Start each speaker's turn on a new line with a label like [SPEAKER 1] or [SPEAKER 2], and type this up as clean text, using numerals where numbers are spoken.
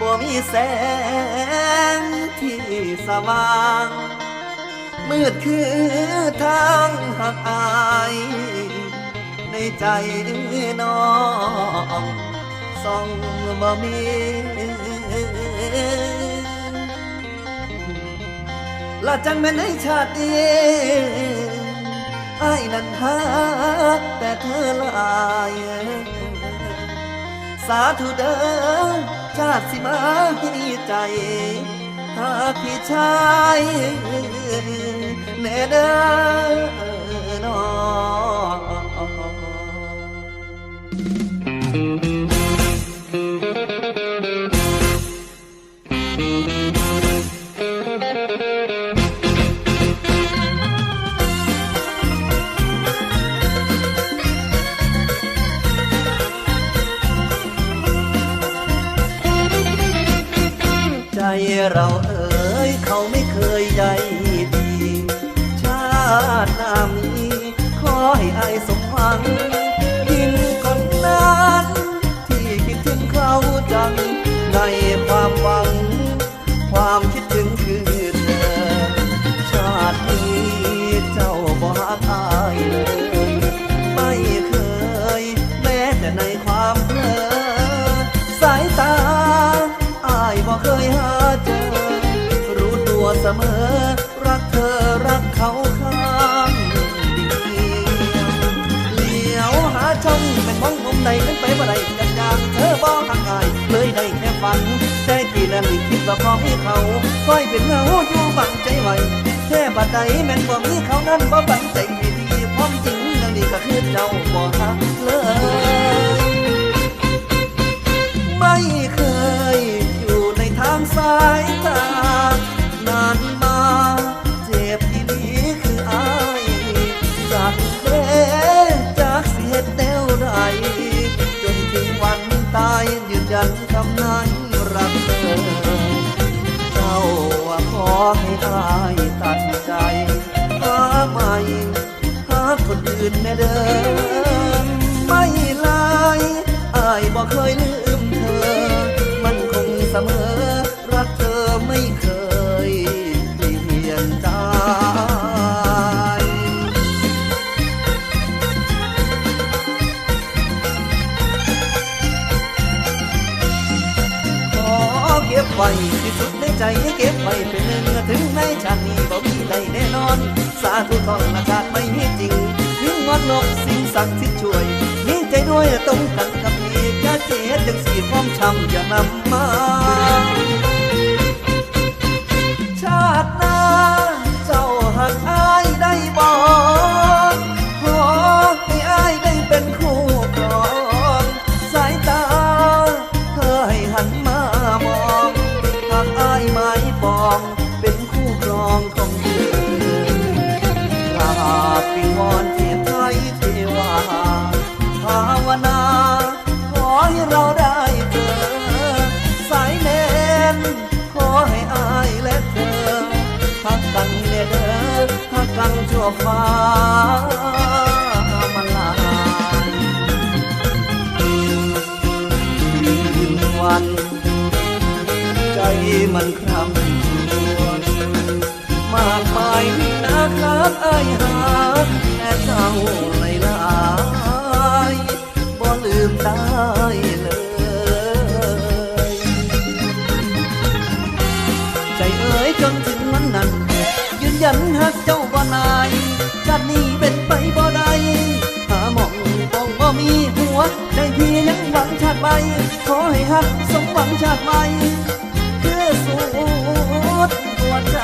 [SPEAKER 1] บ่มีแสงที่สว่างมืดคือทางหักอายในใจน้องส่องบ่มีละจังแม่นในชาตินี้อ้ายนั้นหาแต่เธอลายสาธุเด้อชาติสิมาให้ใจหากพี่ชายแน่เด้อน้องใจเราเอ่ยเขาไม่เคยใยดีชาติหน้ามีขอให้อายสมหวังยิ่งคนนั้นที่คิดถึงเขาจังในความหวังความคิดถึงคือเธอชาตินี้เจ้าบ่ฮักอายเลยไม่เคยแม้แต่ในความเพลอสายตาอายบ่เคยหาเจอรู้ตัวเสมอรักเธอรักเขาข้างเดียวเลี้ยวหาช่องเป็นมองมุมใดเป็นไปบ่ได้กันอย่างเธอบ่หักอายเลยได้แค่ฝันแต่กี่นั้นคิดว่าพอมีเขาคอยเป็นเงาอยู่บังใจไว้แค่บัดใดแม่นบ่มีเขานั้นบ่บังใจให้ดีพร้อมจริงนั่นนี่ก็คือเจ้าบ่หักเลยไม่เคยอยู่ในทางสายตานานมาเจ็บที่นี้คืออายจากเธอจากเสียแนวใดจนถึงวันตายยืนยันคำนั้นรักเธอเจ้าว่าขอให้อายตัดใจหาใหม่หาคนอื่นแน่เดิมไม่ลายอายบ่เคยลืมเธอมันคงเสมอรักเธอไม่เคยเปลี่ยนใจขอเก็บไว้ที่สุดในใจให้เก็บไว้เป็นเนื้อถึงในชาตินี้บ่มีใดแน่นอนสาธุทองอากาศไม่มีจริงถึงงอนนกสิ่งศักดิ์สิทธิ์ช่วยมีใจด้วยตรงกันกับนี้จะเจ็ดจังสีความช้ำอย่านำมาชาติหน้าเจ้าหักอายได้บ่ขอให้อายได้เป็นคู่ครองสายตาเธอให้หันมามองหากอายไม้ปองเป็นคู่ครองของเธอกราบวิงวอนเทียนไทยเทวาภาวนาขอให้เราได้เจอสายแนนขอให้อายและเธอพักกันเด้อพักกันชั่วฟ้ามันลายคืนวันใจมันคร่ำครวญมากมายนะครับอายหาแต่เจ้าเลยลายบ่ลืมได้เลยใจเอ๋ยจนถึงวันนั้นยืนยันหักเจ้าบ่นายชาตินี้เป็นไปบ่ได้หาหมองต้องบ่มีหัวใจพี่ยังหวังชาติใหม่ขอให้หักสมหวังชาติใหม่คือสุดหัวใจ